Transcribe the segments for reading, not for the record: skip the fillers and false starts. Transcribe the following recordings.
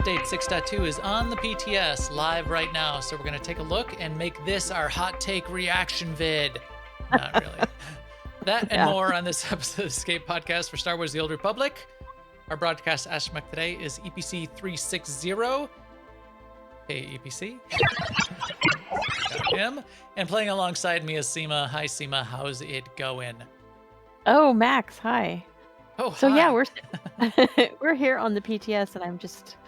Update 6.2 is on the PTS live right now, so we're going to take a look and make this our hot take reaction vid. Not really. That and more on this episode of Escape Podcast for Star Wars The Old Republic. Our broadcast astromech today is EPC 360. Hey, EPC. Got him. And playing alongside me is Seema. Hi, Seema. How's it going? Oh, Max. Hi. Oh, so hi. Yeah, we're here on the PTS, and I'm just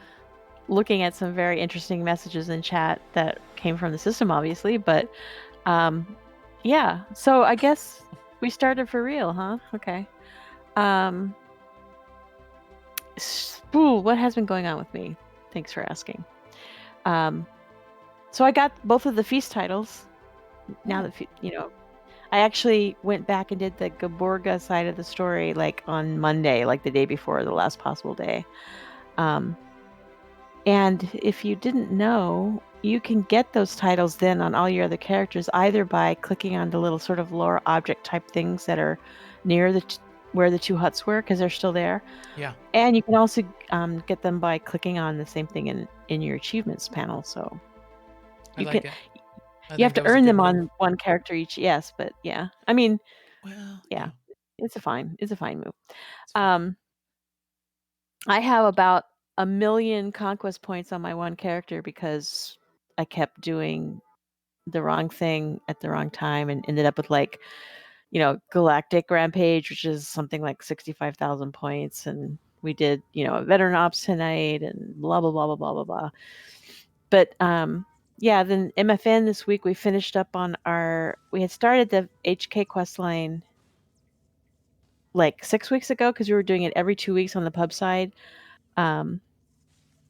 looking at some very interesting messages in chat that came from the system, obviously. But yeah, so I guess we started for real, huh? Okay. What has been going on with me? Thanks for asking. So I got both of the feast titles. Now that I actually went back and did the Gaborga side of the story like on Monday, like the day before the last possible day. And if you didn't know, you can get those titles then on all your other characters, either by clicking on the little sort of lore object type things that are near where the two huts were, because they're still there. Yeah. And you can also get them by clicking on the same thing in your achievements panel. So you have to earn them on one character each. Yes, but yeah, I mean, well, yeah, it's a fine move. I have about 1 million conquest points on my one character because I kept doing the wrong thing at the wrong time and ended up with Galactic Rampage, which is something like 65,000 points. And we did, a Veteran Ops tonight and blah, blah, blah, blah, blah, blah, blah. But yeah, then MFN this week, we finished up on we had started the HK quest line like 6 weeks ago because we were doing it every 2 weeks on the pub side.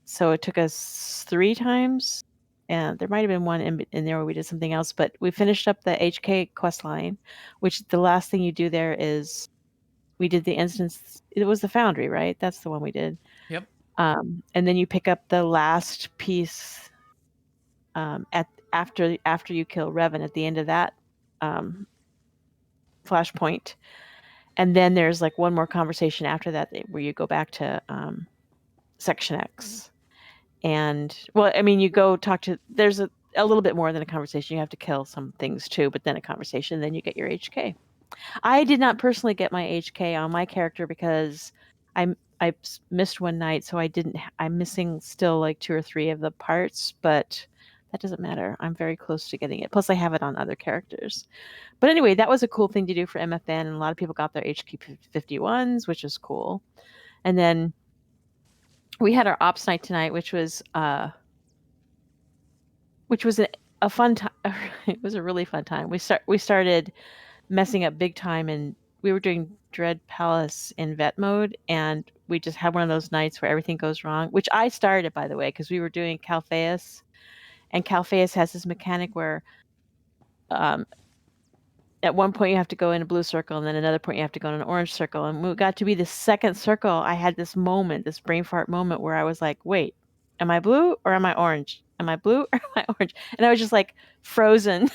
So it took us 3 times, and there might have been one in there where we did something else, but we finished up the HK quest line, which the last thing you do there is we did the instance. It was the Foundry, right? That's the one we did. Yep. And then you pick up the last piece after you kill Revan at the end of that flashpoint. And then there's like one more conversation after that where you go back to Section X. And, well, I mean, you go talk to, there's a little bit more than a conversation. You have to kill some things too, but then a conversation, then you get your HK. I did not personally get my HK on my character because I missed one night, so I'm missing still like 2 or 3 of the parts, but that doesn't matter. I'm very close to getting it. Plus I have it on other characters. But anyway, that was a cool thing to do for MFN, and a lot of people got their HK 51s, which is cool. And then we had our ops night tonight, which was a fun time. It was a really fun time. We started messing up big time, and we were doing Dread Palace in vet mode, and we just had one of those nights where everything goes wrong, which I started, by the way, because we were doing Calpheus, and Calpheus has this mechanic where at one point you have to go in a blue circle, and then another point you have to go in an orange circle. And when we got to be the second circle, I had this brain fart moment where I was like, wait, am I blue or am I orange? Am I blue or am I orange? And I was just like frozen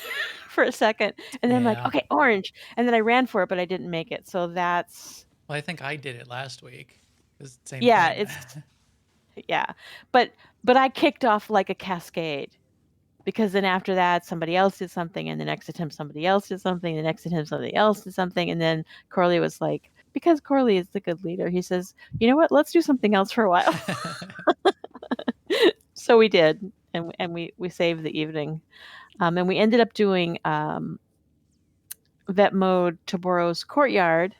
for a second. And then I'm like, okay, orange. And then I ran for it, but I didn't make it. So that's... Well, I think I did it last week. Same thing. It's... yeah. But I kicked off like a cascade. Because then after that, somebody else did something, and the next attempt somebody else did something, the next attempt somebody else did something, and then Corley was like, because Corley is the good leader, he says, you know what, let's do something else for a while. So we did, and we saved the evening. And we ended up doing vet mode Taboros Courtyard,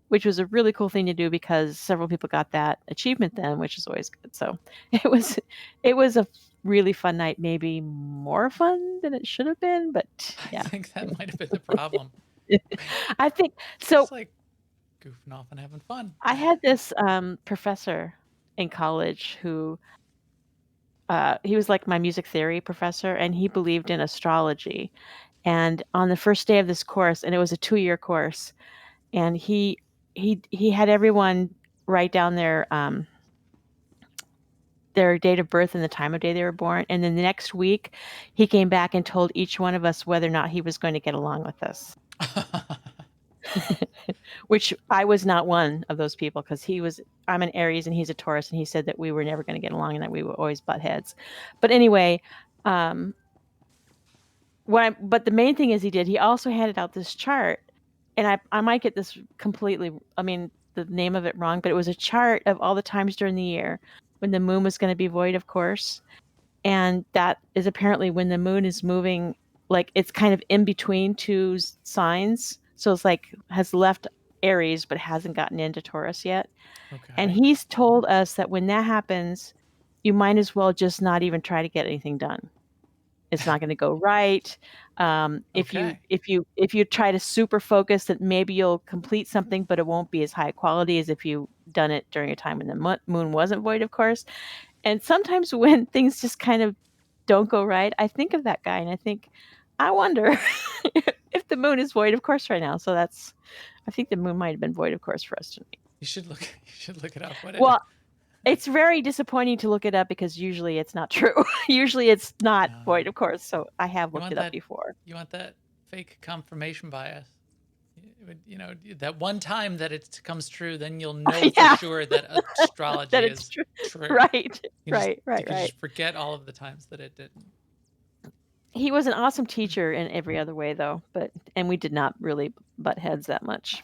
which was a really cool thing to do because several people got that achievement then, which is always good. So it was a really fun night, maybe more fun than it should have been, but yeah. I think that might have been the problem. I think so. Just like goofing off and having fun. I had this professor in college who he was like my music theory professor, and he believed in astrology. And on the first day of this course, and it was a 2-year course, and he had everyone write down their date of birth and the time of day they were born. And then the next week, he came back and told each one of us whether or not he was going to get along with us. Which I was not one of those people because I'm an Aries and he's a Taurus, and he said that we were never going to get along and that we would always butt heads. But anyway, but the main thing is he also handed out this chart, and I might get this completely, the name of it wrong, but it was a chart of all the times during the year when the moon was going to be void of course. And that is apparently when the moon is moving, like it's kind of in between two signs. So it's like has left Aries, but hasn't gotten into Taurus yet. Okay. And he's told us that when that happens, you might as well just not even try to get anything done. It's not going to go right. If you try to super focus, that maybe you'll complete something, but it won't be as high quality as if you done it during a time when the moon wasn't void, of course. And sometimes when things just kind of don't go right, I think of that guy and I think, I wonder if the moon is void of course right now. So I think the moon might have been void of course for us tonight. You should look it up. Well, it's very disappointing to look it up because usually it's not true. Usually it's not void of course. So I have looked it up before. You want that fake confirmation bias. That one time that it comes true, then you'll know for sure that astrology that is true. Right. Right. You just forget all of the times that it didn't. He was an awesome teacher in every other way, though, and we did not really butt heads that much.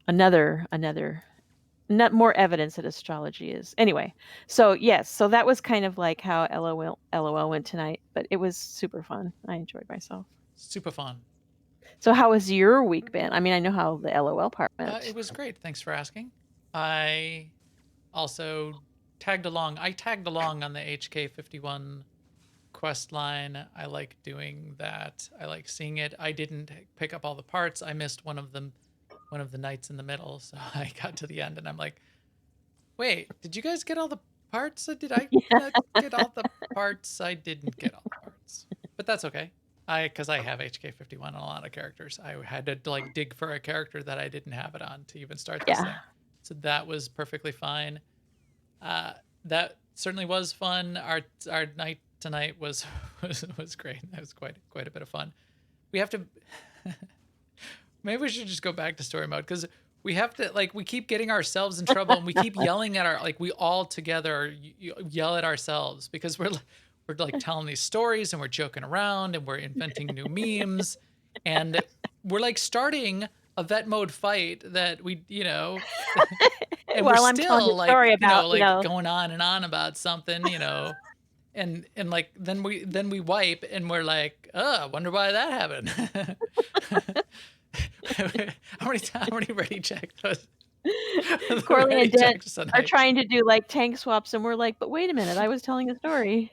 Another not more evidence that astrology is. Anyway, so yes, so that was kind of like how LOL went tonight, but it was super fun. I enjoyed myself. Super fun. So how has your week been? I mean, I know how the LOL part went. It was great. Thanks for asking. I also tagged along. I tagged along on the HK51 quest line. I like doing that. I like seeing it. I didn't pick up all the parts. I missed one of the nights in the middle, so I got to the end and I'm like, wait, did you guys get all the parts? Did I get all the parts? I didn't get all the parts, but that's okay. Because I have HK51 on a lot of characters. I had to like dig for a character that I didn't have it on to even start this thing. So that was perfectly fine. That certainly was fun. Our night tonight was great. That was quite a bit of fun. We have to maybe we should just go back to story mode because we have to we keep getting ourselves in trouble and we keep yelling at we all together yell at ourselves because we're like telling these stories and we're joking around and we're inventing new memes and we're like starting a vet mode fight that we and well, we're still about, going on and on about something and like then we wipe and we're like, I wonder why that happened. how many ready checks Corley and Dent are trying to do like tank swaps and we're like, but wait a minute, I was telling a story.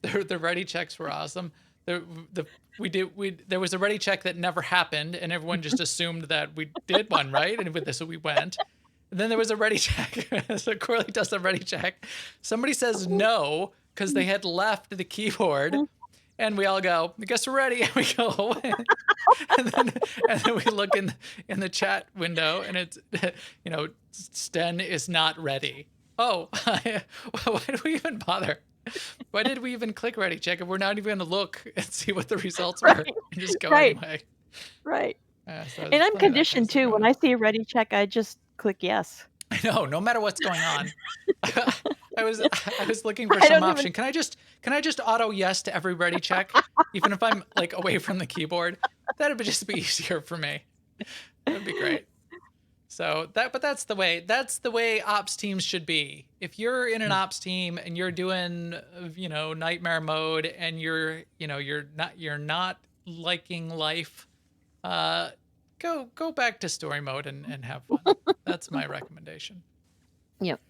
The ready checks were awesome. There was a ready check that never happened and everyone just assumed that we did one, right? And with this we went. And then there was a ready check. So Corley does a ready check. Somebody says no because they had left the keyboard. And we all go, I guess we're ready. And we go, and then we look in the chat window, and it's, Sten is not ready. Oh, why do we even bother? Why did we even click ready check if we're not even going to look and see what the results were and just go anyway? Right. So and I'm conditioned too. When I see a ready check, I just click yes. I know, no matter what's going on. I was looking for some option. Can I just auto yes to every ready check, even if I'm like away from the keyboard? That would just be easier for me. That'd be great. So that's the way ops teams should be. If you're in an ops team and you're doing nightmare mode and you're not liking life, go back to story mode and have fun. That's my recommendation. Yep.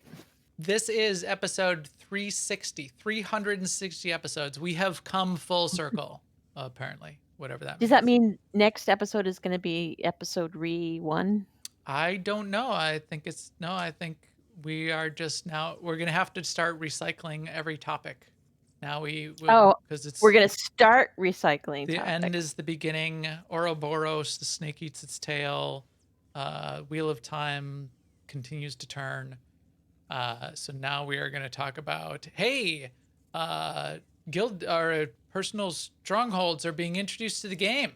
This is episode 360 episodes. We have come full circle, apparently, whatever that means. Does that mean next episode is going to be episode 1? I don't know. I think we are just now, we're going to have to start recycling every topic. Now because we're going to start recycling. The end is the beginning. Ouroboros, the snake eats its tail. Wheel of Time continues to turn. So now we are going to talk about, guild or personal strongholds are being introduced to the game.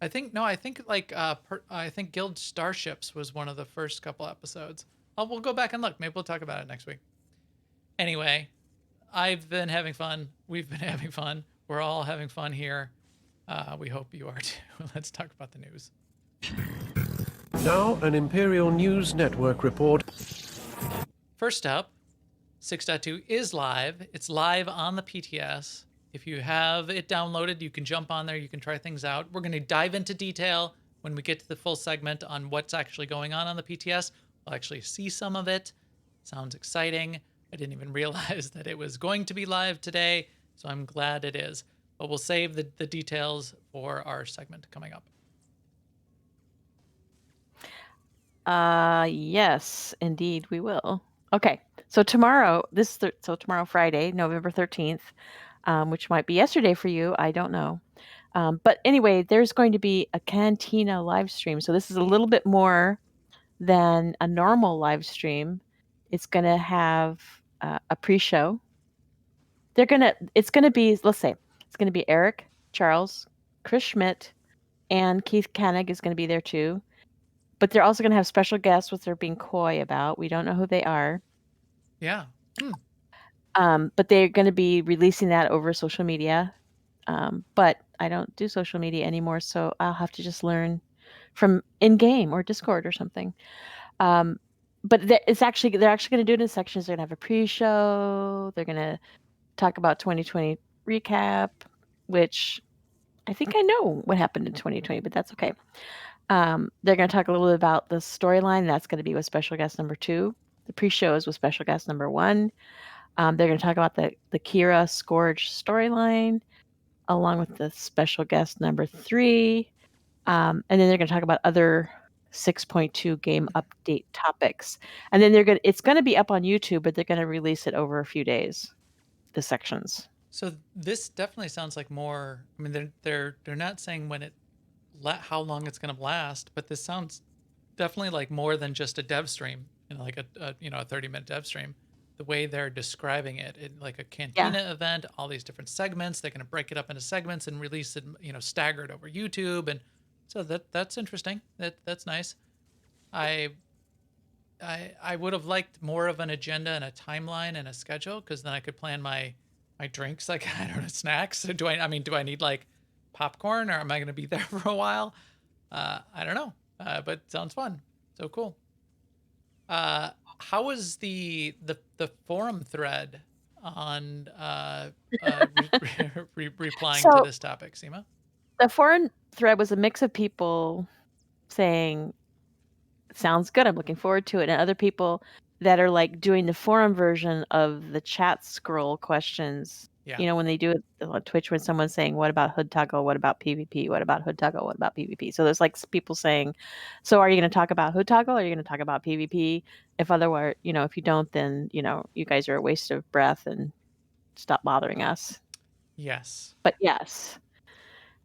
I think like I think Guild Starships was one of the first couple episodes. Oh, we'll go back and look. Maybe we'll talk about it next week. Anyway, I've been having fun. We've been having fun. We're all having fun here. We hope you are too. Let's talk about the news. Now, an Imperial News Network report. First up, 6.2 is live. It's live on the PTS. If you have it downloaded, you can jump on there. You can try things out. We're going to dive into detail when we get to the full segment on what's actually going on the PTS. We'll actually see some of it. Sounds exciting. I didn't even realize that it was going to be live today, so I'm glad it is. But we'll save the details for our segment coming up. Yes, indeed, we will. Okay, so tomorrow, tomorrow, Friday, November 13th, which might be yesterday for you, I don't know. But anyway, there's going to be a Cantina live stream. So this is a little bit more than a normal live stream. It's going to have a pre-show. It's going to be, let's say, it's going to be Eric, Charles, Chris Schmidt, and Keith Koenig is going to be there too. But they're also going to have special guests, which they're being coy about. We don't know who they are. Yeah. But they're going to be releasing that over social media. But I don't do social media anymore, so I'll have to just learn from in-game or Discord or something. But they're actually going to do it in sections. They're going to have a pre-show. They're going to talk about 2020 recap, which I think I know what happened in 2020, but that's okay. They're going to talk a little bit about the storyline. That's going to be with special guest number 2. The pre-show is with special guest number 1. They're going to talk about the Kira Scourge storyline, along with the special guest number 3. And then they're going to talk about other 6.2 game update topics. And then it's going to be up on YouTube, but they're going to release it over a few days, the sections. So this definitely sounds like more. I mean, they're not saying how long it's going to last, but this sounds definitely like more than just a dev stream, like a 30-minute dev stream. The way they're describing it, like a Cantina event, all these different segments. They're going to break it up into segments and release it, staggered over YouTube, and so that's interesting. That's nice. I would have liked more of an agenda and a timeline and a schedule, because then I could plan my drinks, like, I don't know, snacks. Do I need like popcorn, or am I going to be there for a while? I don't know, but sounds fun. So cool. How was the forum thread on replying to this topic, Seema? The forum thread was a mix of people saying, sounds good, I'm looking forward to it, and other people that are like doing the forum version of the chat scroll questions. Yeah. When they do it on Twitch, when someone's saying, what about hood toggle? What about PvP? What about hood toggle? What about PvP? So there's like people saying, so are you going to talk about hood toggle? Or are you going to talk about PvP? If otherwise, if you don't, then, you guys are a waste of breath and stop bothering us. Yes. But yes.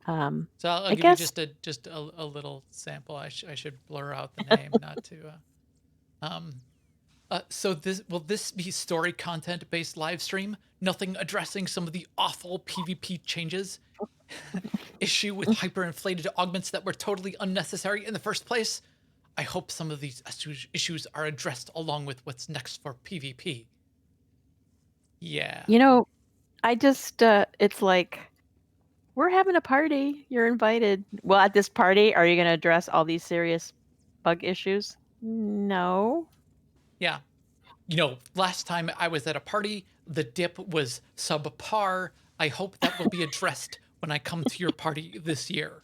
So I'll give you just a little sample. I should blur out the name, not to. So will this be story content based live stream? Nothing addressing some of the awful PvP changes? Issue with hyperinflated augments that were totally unnecessary in the first place? I hope some of these issues are addressed along with what's next for PvP. Yeah. I just, it's like, we're having a party. You're invited. Well, at this party, are you going to address all these serious bug issues? No. Yeah. Last time I was at a party, the dip was subpar. I hope that will be addressed when I come to your party this year.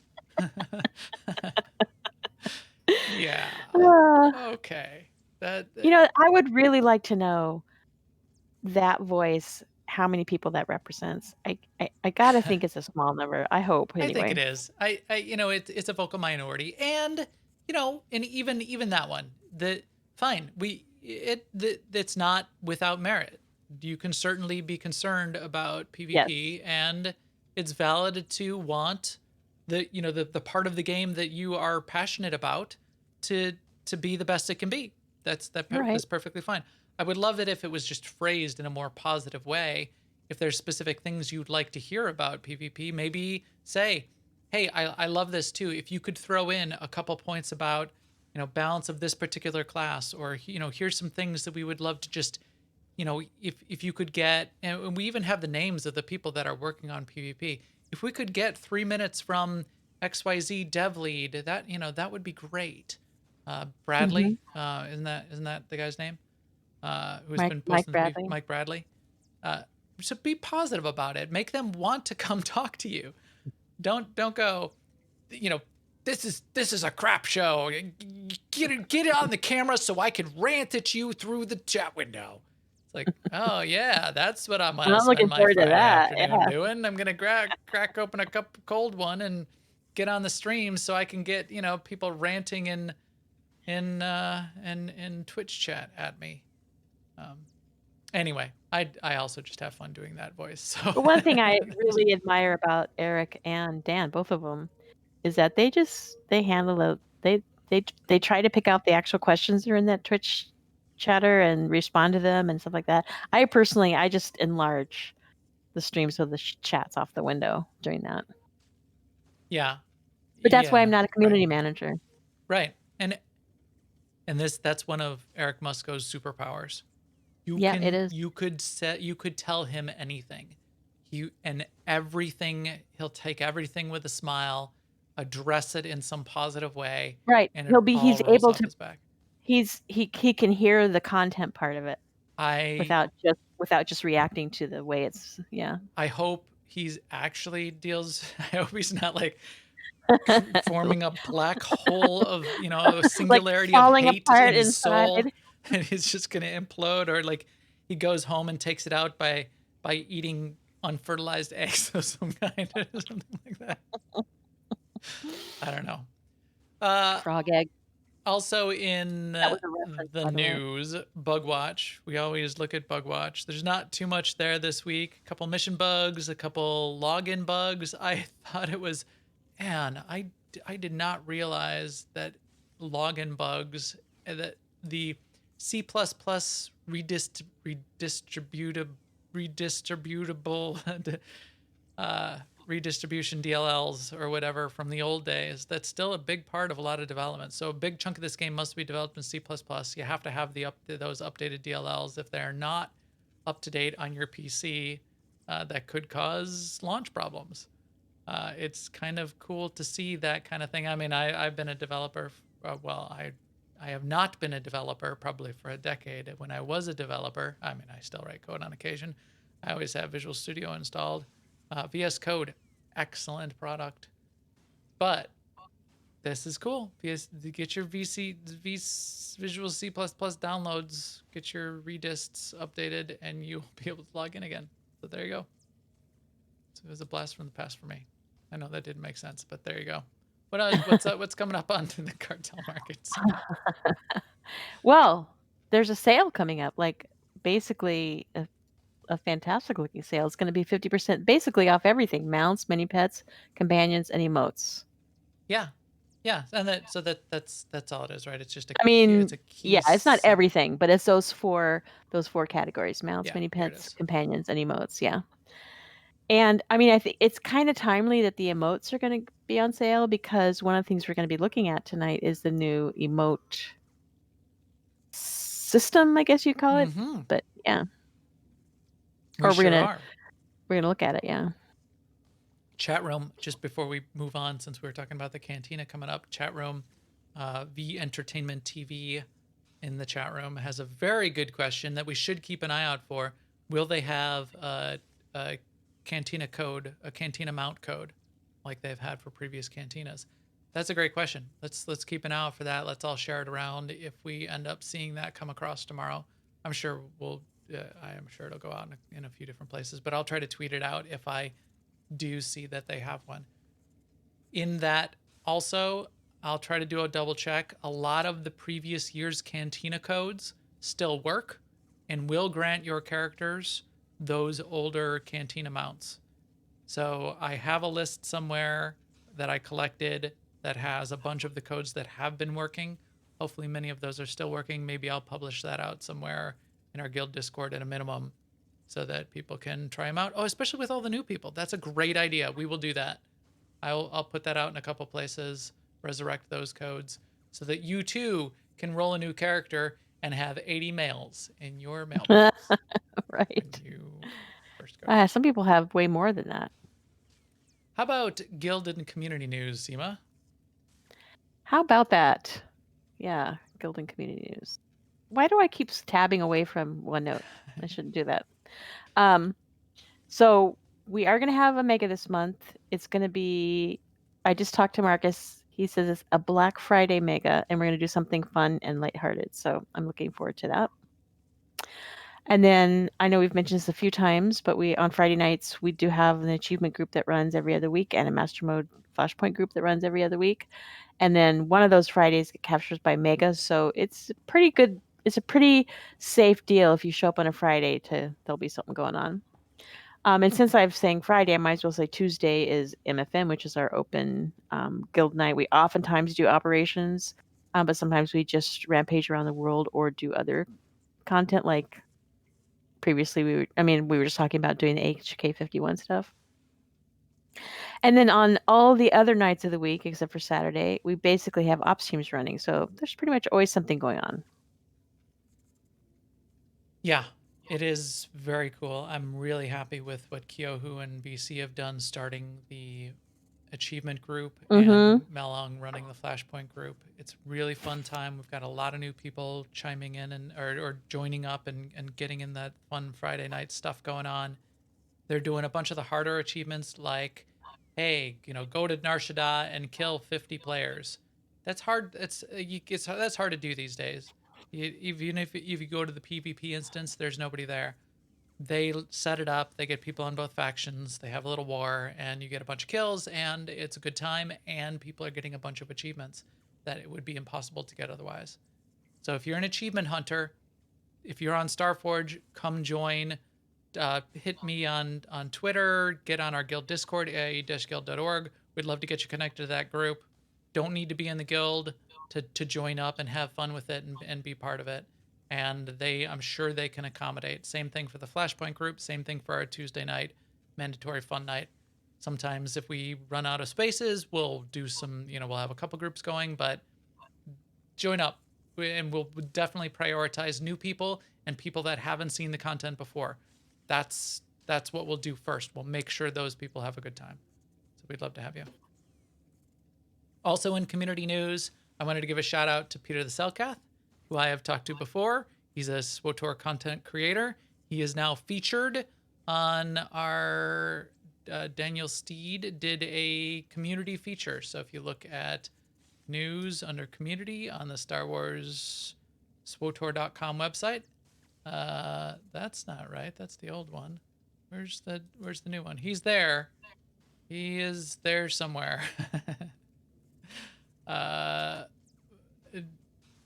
Yeah. Okay. I would really like to know that voice, how many people that represents. I gotta think it's a small number. I hope, anyway. I think it is. It's a vocal minority, and and even that one, fine. It's not without merit. You can certainly be concerned about PvP, yes. And it's valid to want the part of the game that you are passionate about to be the best it can be. That's perfectly fine. I would love it if it was just phrased in a more positive way. If there's specific things you'd like to hear about PvP, maybe say, hey, I love this too. If you could throw in a couple points about, balance of this particular class, or, here's some things that we would love to just, if you could get, and we even have the names of the people that are working on PvP. If we could get 3 minutes from XYZ dev lead, that would be great. Hmm. Bradley, isn't that the guy's name? Who's been Mike posting Bradley. Mike Bradley. Uh, so be positive about it. Make them want to come talk to you. Don't go, you know, this is a crap show. Get it on the camera so I can rant at you through the chat window. It's like, oh yeah, that's what I'm gonna I'm spend looking my forward to Friday that. afternoon Yeah. doing. I'm gonna crack open a cup of cold one and get on the stream so I can get people ranting in Twitch chat at me. Anyway, I also just have fun doing that voice. So But one thing I really admire about Eric and Dan, both of them, is that they handle it. They try to pick out the actual questions that are in that Twitch chatter and respond to them and stuff like that. I just enlarge the stream so the chat's off the window during that. yeah, But that's why I'm yeah, not a community manager. right. And that's one of Eric Musko's superpowers. Yeah, it is. You could tell him anything. And everything, he'll take everything with a smile, address it in some positive way, Right. and it all He's rolls able off to his back. he can hear the content part of it I without just reacting to the way it's I hope he's actually deals I hope he's not like forming a black hole of, a like singularity of falling hate apart in his inside. soul, and he's just going to implode, or like he goes home and takes it out by eating unfertilized eggs of some kind or something like that. I don't know. Frog egg. Also in That was a reference, the by the way. news, Bugwatch. We always look at Bugwatch. There's not too much there this week. A couple mission bugs, a couple login bugs. I thought it was, man, I did not realize that login bugs, that the C++ redistributable redistribution DLLs or whatever from the old days, that's still a big part of a lot of development. So a big chunk of this game must be developed in C++. You have to have those updated DLLs. If they're not up to date on your PC, that could cause launch problems. It's kind of cool to see that kind of thing. I mean, I've been a developer. I have not been a developer probably for a decade. When I was a developer, I mean, I still write code on occasion. I always have Visual Studio installed. VS Code, excellent product. But this is cool. Get your Visual C++ downloads, get your redists updated, and you'll be able to log in again. So there you go. So it was a blast from the past for me. I know that didn't make sense, but there you go. What's coming up on the cartel markets? Well, there's a sale coming up, like basically a fantastic looking sale. It's going to be 50% basically off everything: mounts, mini pets, companions, and emotes. Yeah, and that's all it is, right? It's just I mean, it's a key. yeah, it's not everything, but it's those four categories: mounts, Yeah, mini here it pets, is. companions, and emotes. Yeah. And I mean, I think it's kind of timely that the emotes are going to be on sale, because one of the things we're going to be looking at tonight is the new emote system, I guess you'd call it. Mm-hmm. But yeah, We're gonna look at it. Yeah. Chat room, just before we move on, since we were talking about the Cantina coming up, chat room, V Entertainment TV in the chat room has a very good question that we should keep an eye out for. Will they have a Cantina code, a Cantina mount code, like they've had for previous Cantinas? That's a great question. Let's keep an eye out for that. Let's all share it around. If we end up seeing that come across tomorrow, I'm sure I am sure it'll go out in a few different places, but I'll try to tweet it out if I do see that they have one. In that, also, I'll try to do a double check. A lot of the previous year's Cantina codes still work and will grant your characters those older Cantina mounts. So I have a list somewhere that I collected that has a bunch of the codes that have been working. Hopefully many of those are still working. Maybe I'll publish that out somewhere in our guild Discord at a minimum, so that people can try them out. Oh, especially with all the new people. That's a great idea. We will do that. I'll put that out in a couple places, resurrect those codes, so that you too can roll a new character and have 80 mails in your mailbox when Right. you first go. Some people have way more than that. How about guild and community news, Seema? How about that? Yeah, guild and community news. Why do I keep tabbing away from OneNote? I shouldn't do that. So we are going to have a mega this month. It's going to be, I just talked to Marcus. He says it's a Black Friday mega, and we're going to do something fun and lighthearted. So I'm looking forward to that. And then I know we've mentioned this a few times, but on Friday nights, we do have an achievement group that runs every other week and a master mode flashpoint group that runs every other week. And then one of those Fridays get captured by megas. So it's pretty good. It's a pretty safe deal. If you show up on a Friday, there'll be something going on. And since I'm saying Friday, I might as well say Tuesday is MFM, which is our open guild night. We oftentimes do operations, but sometimes we just rampage around the world or do other content. Like previously, we were just talking about doing the HK51 stuff. And then on all the other nights of the week, except for Saturday, we basically have ops teams running. So there's pretty much always something going on. Yeah, it is very cool. I'm really happy with what Kyohu and BC have done, starting the achievement group and Melong running the Flashpoint group. It's really fun time. We've got a lot of new people chiming in and or joining up and getting in that fun Friday night stuff going on. They're doing a bunch of the harder achievements like, hey, go to Nar Shaddaa and kill 50 players. That's hard. That's hard to do these days. Even if you go to the PvP instance, there's nobody there. They set it up. They get people on both factions. They have a little war, and you get a bunch of kills, and it's a good time. And people are getting a bunch of achievements that it would be impossible to get otherwise. So if you're an achievement hunter, if you're on Starforge, come join. Hit me on Twitter. Get on our guild Discord, ae-guild.org. We'd love to get you connected to that group. Don't need to be in the guild to join up and have fun with it and be part of it. And I'm sure they can accommodate. Same thing for the Flashpoint group. Same thing for our Tuesday night mandatory fun night. Sometimes if we run out of spaces, we'll do some, we'll have a couple groups going, but join up. And we'll definitely prioritize new people and people that haven't seen the content before. That's what we'll do first. We'll make sure those people have a good time. So we'd love to have you. Also in community news, I wanted to give a shout out to Peter the Selkath, who I have talked to before. He's a SWTOR content creator. He is now featured on our Daniel Steed did a community feature. So if you look at news under community on the Star Wars SWTOR.com website, that's not right. That's the old one. Where's the new one? He's there. He is there somewhere.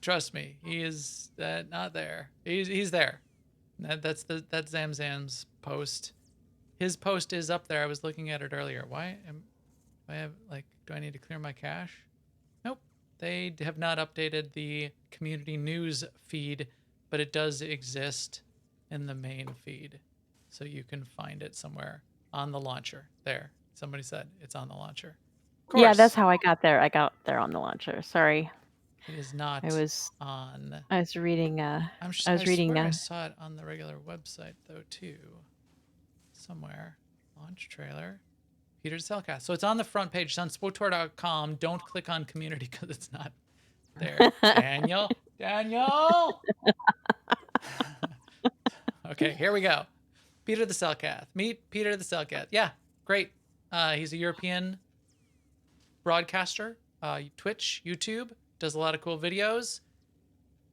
Trust me, he is not there. He's there. That's Zamzam's post. His post is up there. I was looking at it earlier. Do I need to clear my cache? Nope. They have not updated the community news feed, but it does exist in the main feed. So you can find it somewhere on the launcher. There. Somebody said it's on the launcher. Yeah, that's how I got there. I got there on the launcher. Sorry. It is not on. I was reading. I swear I saw it on the regular website though too. Somewhere. Launch trailer. Peter Selkath. So it's on the front page. It's on SWTOR.com. Don't click on community because it's not there. Daniel. Okay, here we go. Peter the Selkath. Meet Peter the Selkath. Yeah, great. He's a European broadcaster, Twitch, YouTube, does a lot of cool videos.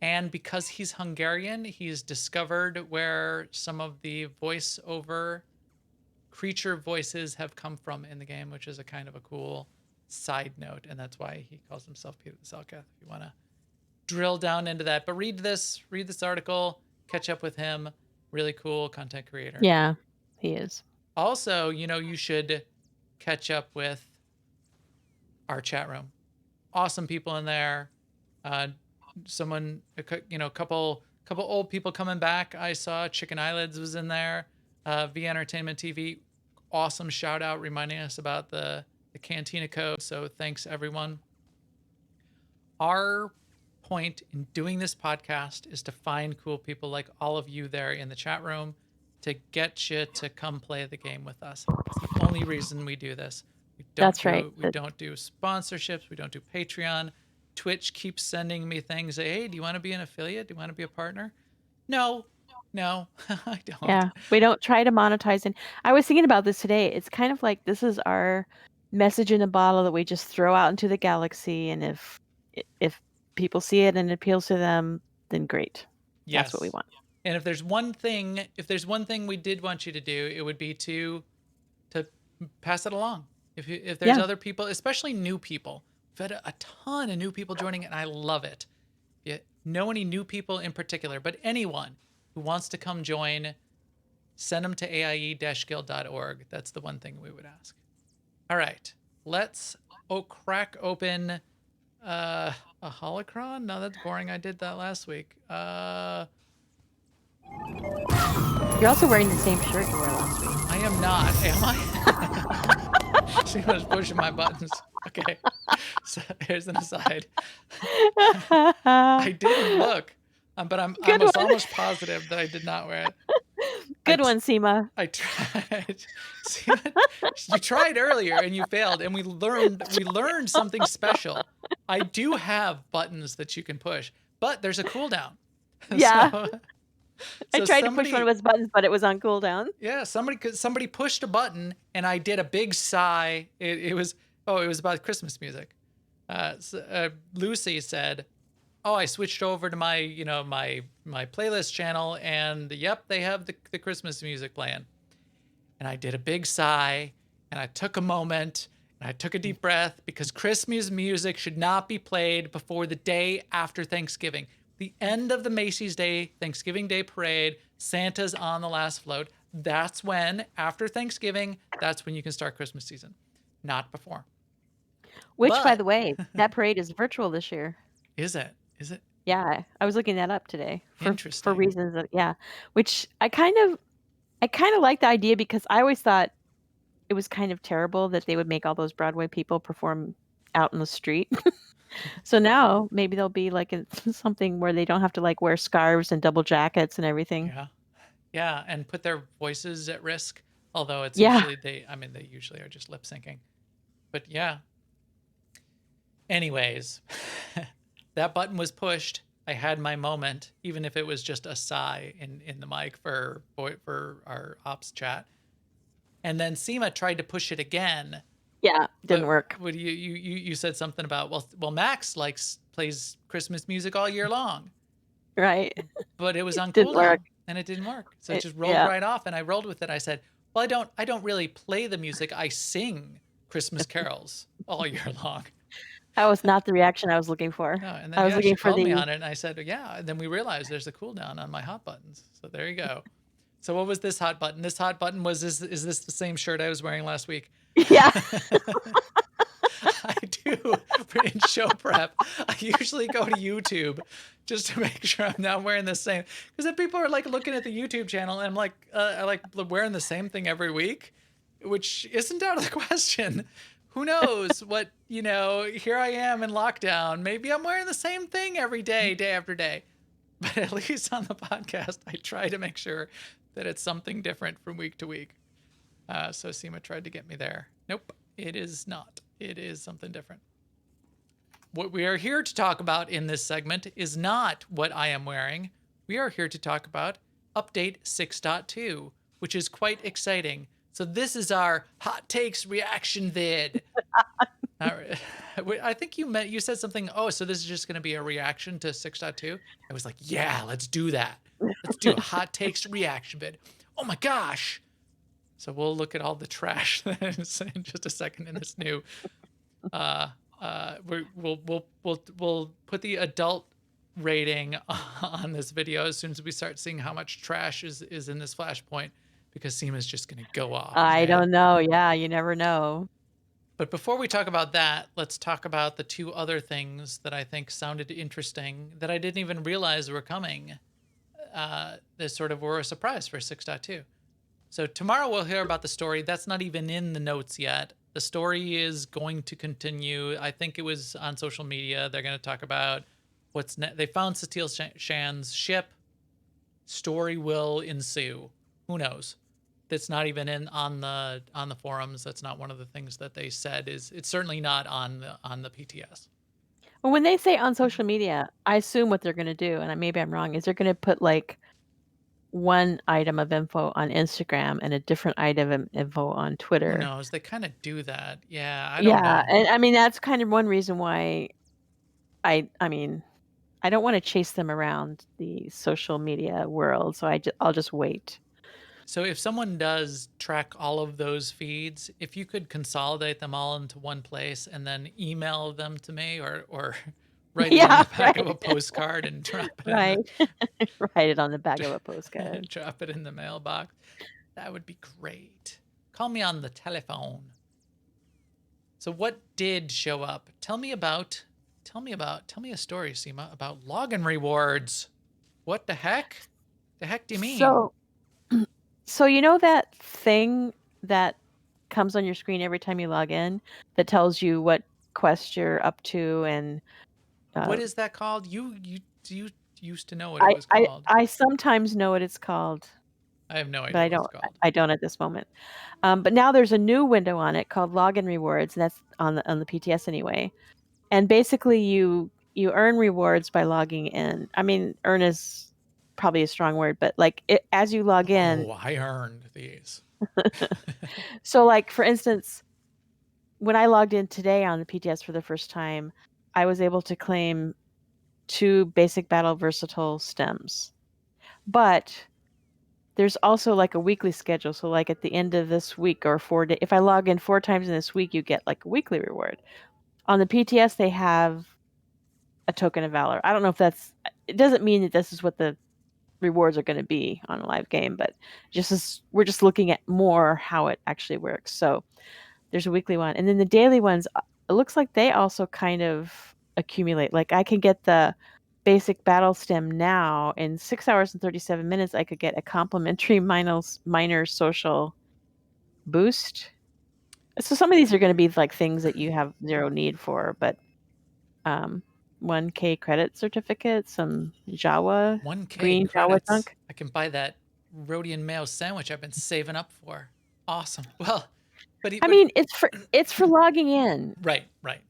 And because he's Hungarian, he's discovered where some of the voiceover creature voices have come from in the game, which is a kind of a cool side note. And that's why he calls himself Peter the Selkath, if you want to drill down into that. But read this article, catch up with him. Really cool content creator. Yeah, he is. Also, you should catch up with our chat room. Awesome people in there. A couple old people coming back. I saw Chicken Eyelids was in there. V Entertainment TV. Awesome shout out reminding us about the the Cantina code. So thanks, everyone. Our point in doing this podcast is to find cool people like all of you there in the chat room to get you to come play the game with us. It's the only reason we do this. That's right. We don't do sponsorships. We don't do Patreon. Twitch keeps sending me things. Hey, do you want to be an affiliate? Do you want to be a partner? No, I don't. Yeah, we don't try to monetize. And I was thinking about this today. It's kind of like this is our message in a bottle that we just throw out into the galaxy. And if people see it and it appeals to them, then great. Yes. That's what we want. And if there's one thing we did want you to do, it would be to pass it along. If there's other people, especially new people, we've had a ton of new people joining, and I love it. If you know any new people in particular, but anyone who wants to come join, send them to aie-guild.org. That's the one thing we would ask. All right, let's crack open a holocron. No, that's boring. I did that last week. You're also wearing the same shirt you wore last week. I am not. Am I? She was pushing my buttons. Okay. So here's an aside. I didn't look, but I was almost positive that I did not wear it. Good one, Seema. I tried. Seema, you tried earlier and you failed, and we learned something special. I do have buttons that you can push, but there's a cooldown. Yeah. I tried to push one of his buttons, but it was on cooldown. Yeah, somebody pushed a button, and I did a big sigh. It was about Christmas music. Lucy said, "Oh, I switched over to my my playlist channel, and yep, they have the Christmas music playing." And I did a big sigh, and I took a moment, and I took a deep breath, because Christmas music should not be played before the day after Thanksgiving. The end of the Macy's Day, Thanksgiving Day parade, Santa's on the last float. That's when, after Thanksgiving, that's when you can start Christmas season, not before. Which, by the way, that parade is virtual this year. Is it? Yeah, I was looking that up today. Interesting. For reasons that, which I kind of like the idea, because I always thought it was kind of terrible that they would make all those Broadway people perform out in the street. So now maybe they'll be like something where they don't have to like wear scarves and double jackets and everything. Yeah, and put their voices at risk. Although it's usually they usually are just lip syncing. But yeah. Anyways, that button was pushed. I had my moment, even if it was just a sigh in the mic for our ops chat. And then Seema tried to push it again. Yeah, didn't work. What you said something about well Max plays Christmas music all year long, right? But it was on cooldown and it didn't work, so it just rolled right off. And I rolled with it. I said, well, I don't really play the music. I sing Christmas carols all year long. That was not the reaction I was looking for. No, and then I was looking for me on it, and I said, yeah. And then we realized there's a cooldown on my hot buttons. So there you go. So what was this hot button? This hot button was is this the same shirt I was wearing last week? Yeah. I do in show prep. I usually go to YouTube just to make sure I'm not wearing the same. Because then people are like looking at the YouTube channel, and I'm like, I like wearing the same thing every week, which isn't out of the question. Who knows what, here I am in lockdown. Maybe I'm wearing the same thing every day, day after day. But at least on the podcast, I try to make sure that it's something different from week to week. So Seema tried to get me there. Nope, it is not. It is something different. What we are here to talk about in this segment is not what I am wearing. We are here to talk about Update 6.2, which is quite exciting. So this is our hot takes reaction vid. I think you said something. Oh, so this is just going to be a reaction to 6.2. I was like, yeah, let's do that. Let's do a hot takes reaction vid. Oh my gosh. So we'll look at all the trash in just a second in this new. We'll put the adult rating on this video as soon as we start seeing how much trash is in this flashpoint, because Seema's just going to go off. I don't know. Yeah, you never know. But before we talk about that, let's talk about the two other things that I think sounded interesting that I didn't even realize were coming. That sort of were a surprise for 6.2. So tomorrow we'll hear about the story. That's not even in the notes yet. The story is going to continue. I think it was on social media. They're going to talk about they found Cecile Shan's ship. Story will ensue. Who knows? That's not even on the forums. That's not one of the things that they said. It's certainly not on the PTS. Well, when they say on social media, I assume what they're going to do, and maybe I'm wrong, is they're going to put like one item of info on Instagram and a different item of info on Twitter. Who knows? They kind of do that. Yeah, I don't Yeah, know. and I mean that's kind of one reason why I mean I don't want to chase them around the social media world, so I'll just wait. So if someone does track all of those feeds, if you could consolidate them all into one place and then email them to me or write it on the back of a postcard and drop it right. in Write it on the back of a postcard. drop it in the mailbox, that would be great. Call me on the telephone. So what did show up? Tell me a story, Seema, about login rewards. What the heck? The heck do you mean? So you know that thing that comes on your screen every time you log in that tells you what quest you're up to and what is that called? You used to know what it was called. I sometimes know what it's called. I have no But idea what it's called. I don't at this moment. But now there's a new window on it called Login Rewards, and that's on the PTS anyway. And basically, you earn rewards by logging in. I mean, earn is probably a strong word, but like as you log in. Oh, I earned these. So, like for instance, when I logged in today on the PTS for the first time, I was able to claim 2 basic battle versatile stems, but there's also like a weekly schedule. So like at the end of this week or 4 days, if I log in 4 times in this week, you get like a weekly reward. On the PTS, they have a token of valor. I don't know if it doesn't mean that this is what the rewards are going to be on a live game, but we're just looking at more how it actually works. So there's a weekly one. And then the daily ones, it looks like they also kind of accumulate. Like I can get the basic battle stem now in 6 hours and 37 minutes. I could get a complimentary minor social boost. So some of these are going to be like things that you have 0 need for, but 1K credit certificate, some Jawa, 1K green credits. Jawa chunk. I can buy that Rhodian mayo sandwich I've been saving up for. Awesome. Well, I mean, it's for logging in. Right.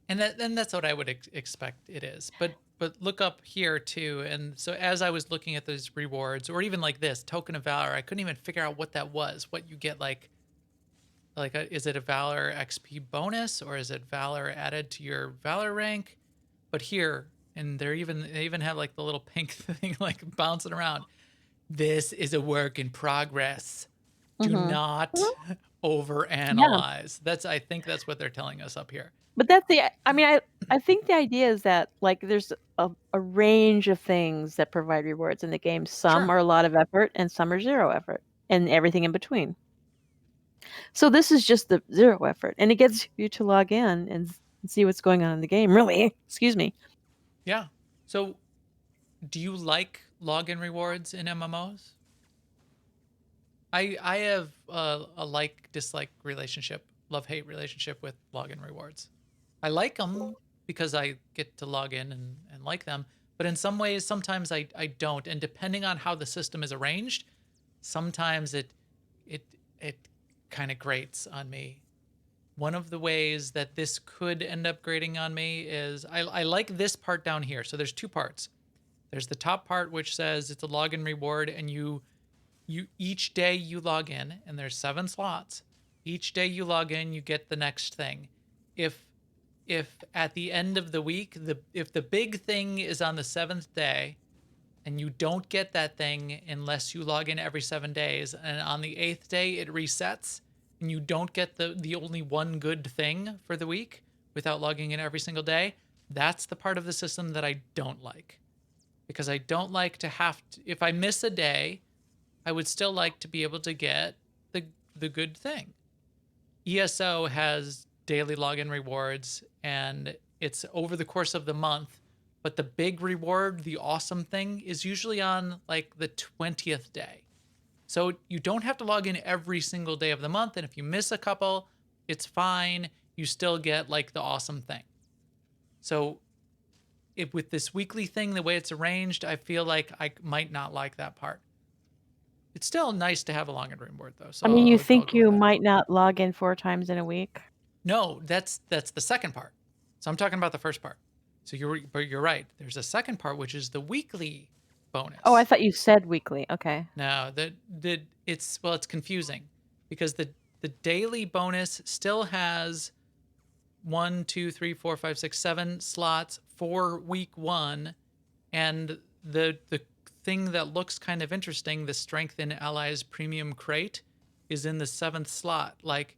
And that's what I would expect it is. But look up here too. And so as I was looking at those rewards, or even like this token of valor, I couldn't even figure out what that was. What you get is it a valor XP bonus or is it valor added to your valor rank? But here, and they even have like the little pink thing like bouncing around. This is a work in progress. Do not overanalyze. Yeah. I think that's what they're telling us up here. But I think the idea is that like there's a range of things that provide rewards in the game. Some are a lot of effort and some are 0 effort and everything in between. So this is just the 0 effort and it gets you to log in and see what's going on in the game, really. Excuse me. Yeah. So do you like login rewards in MMOs? I have a like-dislike relationship, love-hate relationship with login rewards. I like them because I get to log in and like them, but in some ways, sometimes I don't. And depending on how the system is arranged, sometimes it kind of grates on me. One of the ways that this could end up grating on me is I like this part down here. So there's 2 parts. There's the top part which says it's a login reward, and you each day you log in, and there's 7 slots. Each day you log in, you get the next thing. If at the end of the week, if the big thing is on the 7th day, and you don't get that thing unless you log in every 7 days, and on the 8th day it resets, and you don't get the only one good thing for the week without logging in every single day, that's the part of the system that I don't like. Because I don't like to have to, if I miss a day, I would still like to be able to get the good thing. ESO has daily login rewards, and it's over the course of the month, but the big reward, the awesome thing, is usually on like the 20th day. So you don't have to log in every single day of the month, and if you miss a couple, it's fine. You still get like the awesome thing. So with this weekly thing, the way it's arranged, I feel like I might not like that part. It's still nice to have a login reward though, so I mean, you I'll think go with you that. might not log in 4 times in a week? No, that's the second part. So I'm talking about the first part. So you're right. There's a second part which is the weekly bonus. Oh, I thought you said weekly. Okay. No, it's confusing because the daily bonus still has 1, 2, 3, 4, 5, 6, 7 slots for week 1, and the thing that looks kind of interesting, the Strengthen Allies Premium Crate, is in the 7th slot. Like,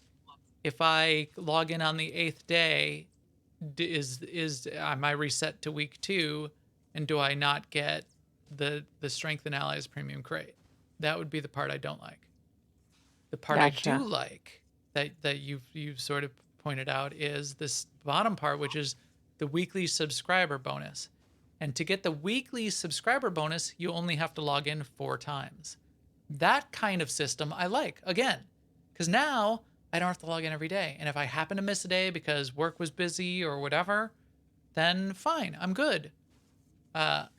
if I log in on the 8th day, am I reset to week 2, and do I not get the Strengthen Allies Premium Crate? That would be the part I don't like. The part I do like that you've sort of pointed out is this bottom part, which is the weekly subscriber bonus. And to get the weekly subscriber bonus, you only have to log in 4 times. That kind of system I like, again, because now I don't have to log in every day. And if I happen to miss a day because work was busy or whatever, then fine, I'm good. That's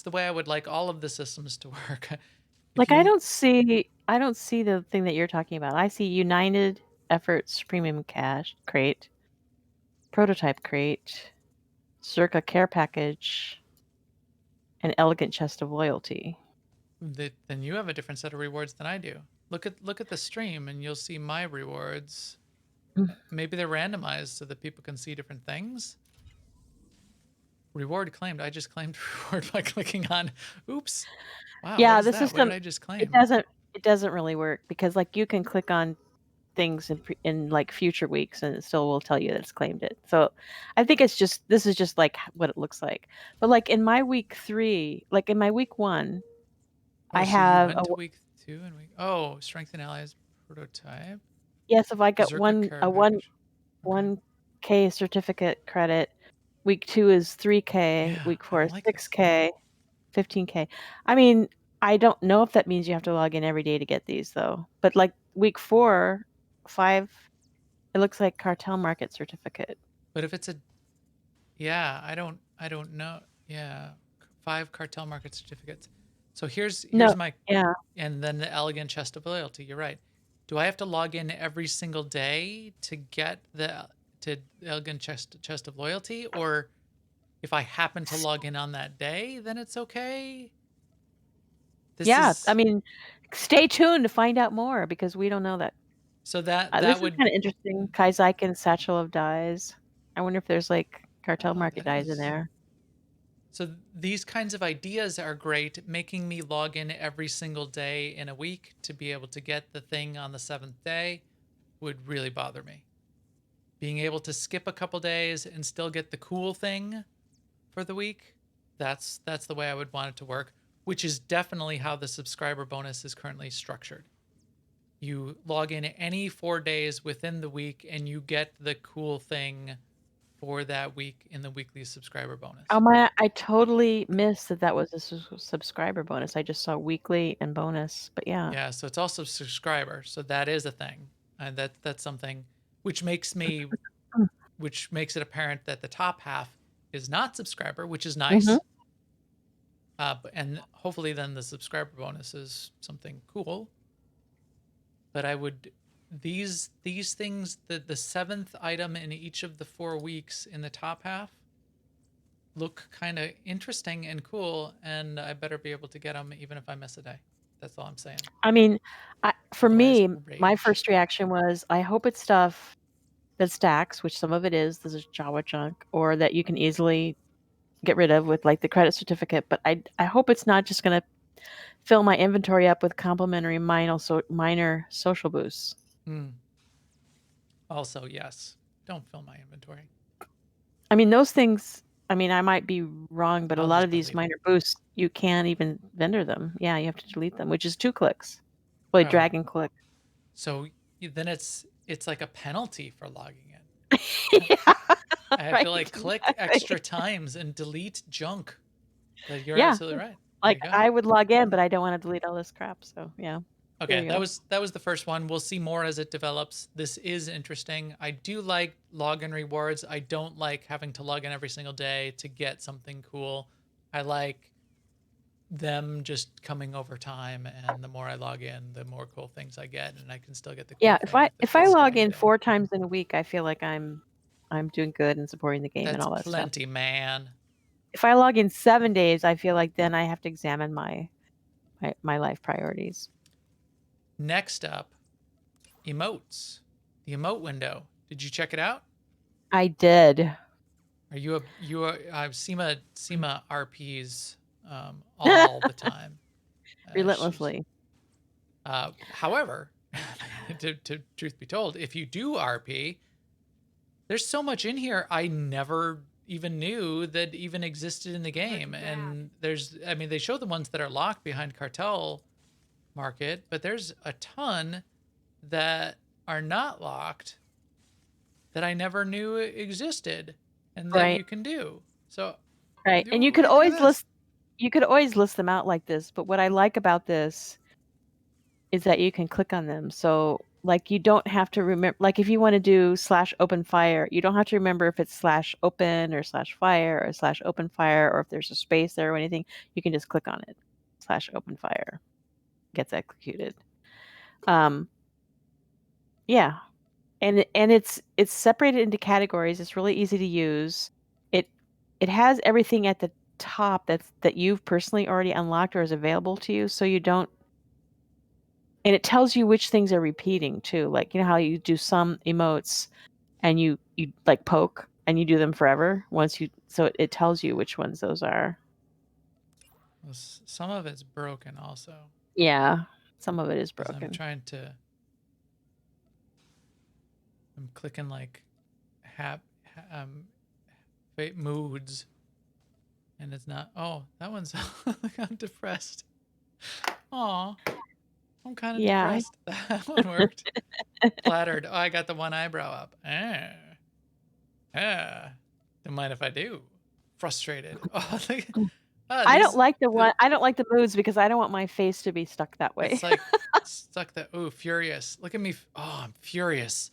the way I would like all of the systems to work. Like, I don't see the thing that you're talking about. I see United Efforts Premium Cash Crate, Prototype Crate, Circa Care Package, and Elegant Chest of Loyalty. Then you have a different set of rewards than I do. Look at the stream and you'll see my rewards. Maybe they're randomized so that people can see different things. Reward claimed. I just claimed reward by clicking on. Oops. Wow. Yeah, what is the that? system. What did I just claim? It doesn't really work because like you can click on things in like future weeks and it still will tell you that it's claimed it. So I think this is just like what it looks like. But like in my week 3, like in my week 1, I have you went to week 2 and Strengthen Allies Prototype. Yes, if I got Zerka 1K certificate credit, week 2 is 3K, Yeah, week 4 is like 6K, 15K. I mean, I don't know if that means you have to log in every day to get these though. But like week 4, 5, it looks like cartel market certificate. But if it's I don't know. Yeah, 5 cartel market certificates. So here's my and then the Elegant Chest of Loyalty. You're right. Do I have to log in every single day to get the Elegant Chest of Loyalty, or if I happen to log in on that day, then it's okay? I mean, stay tuned to find out more because we don't know that. So that this would is kind of interesting. Kaizaiken Satchel of Dies. I wonder if there's like cartel market dies in there. So these kinds of ideas are great. Making me log in every single day in a week to be able to get the thing on the 7th day would really bother me. Being able to skip a couple days and still get the cool thing for the week, that's the way I would want it to work, which is definitely how the subscriber bonus is currently structured. You log in any 4 days within the week and you get the cool thing for that week in the weekly subscriber bonus. I totally missed that was a subscriber bonus. I just saw weekly and bonus, but yeah. Yeah, so it's also subscriber, so that is a thing, and that's something which makes it apparent that the top half is not subscriber, which is nice. And hopefully then the subscriber bonus is something cool. But I would these things, the 7th item in each of the 4 weeks in the top half look kind of interesting and cool, and I better be able to get them even if I miss a day. That's all I'm saying. I mean, me, my first reaction was, I hope it's stuff that stacks, which some of it is. This is Jawa junk, or that you can easily get rid of with like the credit certificate. But I hope it's not just going to fill my inventory up with complimentary minor social boosts. Also, yes, don't fill my inventory. I mean, those things, I mean, I might be wrong, but a lot of these minor boosts, you can't even vendor them. Yeah, you have to delete them, which is 2 clicks. Well, drag and click. So then it's like a penalty for logging in. Yeah, I have to like click extra times and delete junk. But you're absolutely right. Like I would log in, but I don't want to delete all this crap. So yeah. Okay, you that go. was the first one. We'll see more as it develops. This is interesting. I do like login rewards. I don't like having to log in every single day to get something cool. I like them just coming over time, and the more I log in, the more cool things I get, and I can still get the cool Yeah, things if at I the start log of the in day. 4 times in a week, I feel like I'm doing good and supporting the game and That's all that stuff. plenty, man. If I log in 7 days, I feel like then I have to examine my life priorities. Next up, emotes. The emote window. Did you check it out? I did. Are you SEMA RPs all the time? She's- Relentlessly. However, to truth be told, if you do RP, there's so much in here I never even knew that even existed in the game. And I mean, they show the ones that are locked behind cartel market, but there's a ton that are not locked that I never knew existed and that Right. you can do. So, Right. And you what could do you think of always this? list them out like this, but what I like about this is that you can click on them. So like you don't have to remember, like if you want to do /open_fire, you don't have to remember if it's /open or /fire or /open_fire or if there's a space there or anything. You can just click on it. /open_fire gets executed. Yeah. And it's separated into categories. It's really easy to use. It has everything at the top that you've personally already unlocked or is available to you, so you don't. And it tells you which things are repeating too. Like, you know how you do some emotes and you like poke and you do them forever so it tells you which ones those are. Well, some of it's broken also. Yeah, some of it is 'Cause I'm broken. I'm clicking like moods, and it's not. Oh, that one's. I'm depressed. Aw, I'm kind of Yeah. depressed. That one worked. Flattered. Oh, I got the one eyebrow up. Don't mind if I do. Frustrated. Oh, I don't these. like I don't like the moods because I don't want my face to be stuck that way. It's like stuck that. Ooh, furious. Look at me. Oh, I'm furious.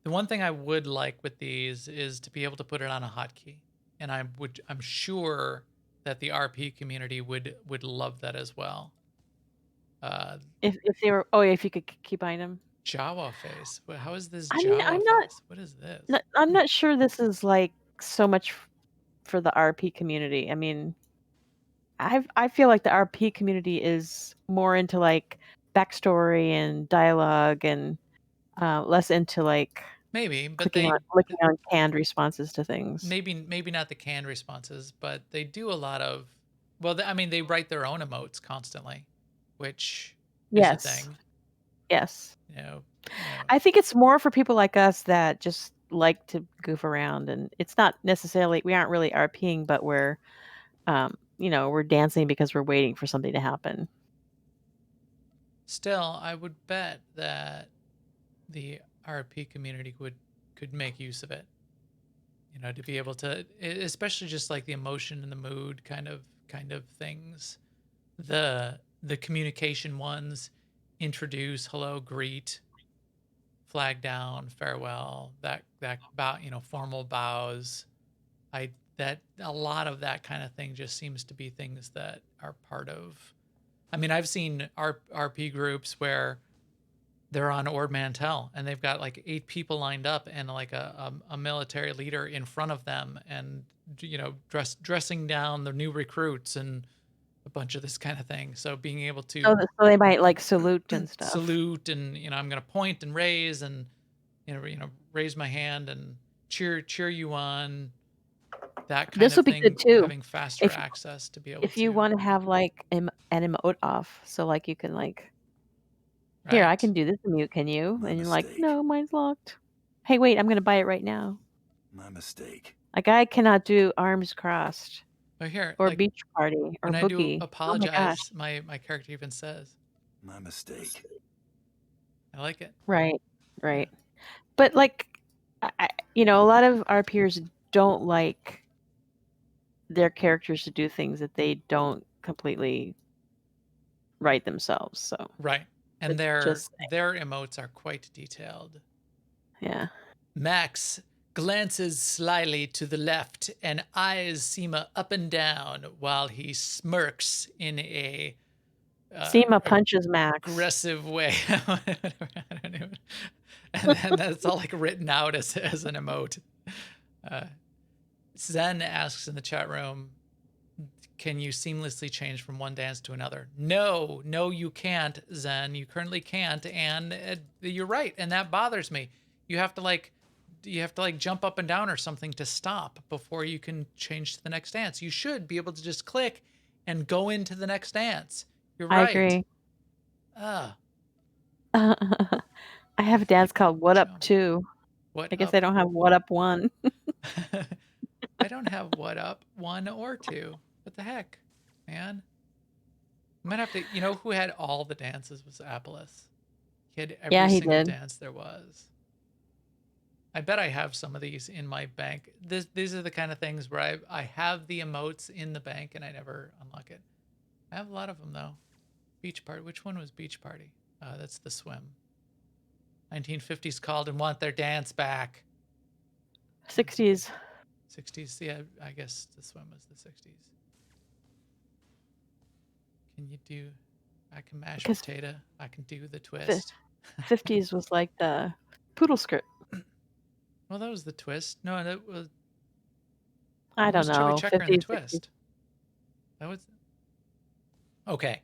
The one thing I would like with these is to be able to put it on a hotkey, and I'm sure that the RP community would love that as well. If they were, oh yeah, if you could keep buying them. Jawa face. How is this I mean, Jawa face? What is this? I'm not sure this is like so much for the RP community. I mean, I feel like the RP community is more into like backstory and dialogue and less into like Maybe, but clicking on canned responses to things. maybe not the canned responses, but they do a lot of. Well, I mean, they write their own emotes constantly, which is a Yes. thing. Yes. You know, I think it's more for people like us that just like to goof around, and it's not necessarily we aren't really RPing, but we're we're dancing because we're waiting for something to happen. Still, I would bet that the RP community could make use of it. You know, to be able to, especially just like the emotion and the mood kind of things. The communication ones introduce, hello, greet, flag down, farewell, that bow, formal bows. That a lot of that kind of thing just seems to be things that are part of. I mean, I've seen RP groups where they're on Ord Mantell and they've got like 8 people lined up and like a military leader in front of them, and dressing down the new recruits and a bunch of this kind of thing. So being able to So they might like salute and stuff. salute, and I'm going to point and raise and raise my hand and cheer you on. That kind This of will be thing, good too. having faster access to be able If you want to have like an emote off, so like you can like, here, I can do this emote, can you? And you're like, no, mine's locked. Hey, wait, I'm going to buy it right now. My mistake. Like I cannot do arms crossed. But here, or like, beach party or when I boogie. do apologize, my character even says, My mistake. I like it. Right. But like, a lot of our peers don't like their characters to do things that they don't completely write themselves. So Right. And it's their just emotes are quite detailed. yeah. Max glances slyly to the left and eyes Seema up and down while he smirks in a Seema punches Max. aggressive way. I don't even, and then that's all like written out as an emote. Zen asks in the chat room, can you seamlessly change from one dance to another? No, you can't, Zen. You currently can't, and you're right, and that bothers me. You have to like jump up and down or something to stop before you can change to the next dance. You should be able to just click and go into the next dance. You're right. I agree. Ah. I have a dance called What Up 2. What I guess up? I don't have What Up 1. I don't have What Up 1 or 2. What the heck, man? I might have to. You know who had all the dances was Apollos. He had every he single did. dance there was. I bet I have some of these in my bank. These are the kind of things where I have the emotes in the bank and I never unlock it. I have a lot of them though. Beach Party. Which one was Beach Party? That's the swim. 1950s called and want their dance back. 60s. 60s. Yeah, I guess the swim was the 60s. Can you do? I can mash potato. I can do the twist. 50s was like the poodle skirt. Well, that was the twist. No, that was. I don't was Chubby know. Checker in the 50s, twist. 60s. That was. Okay.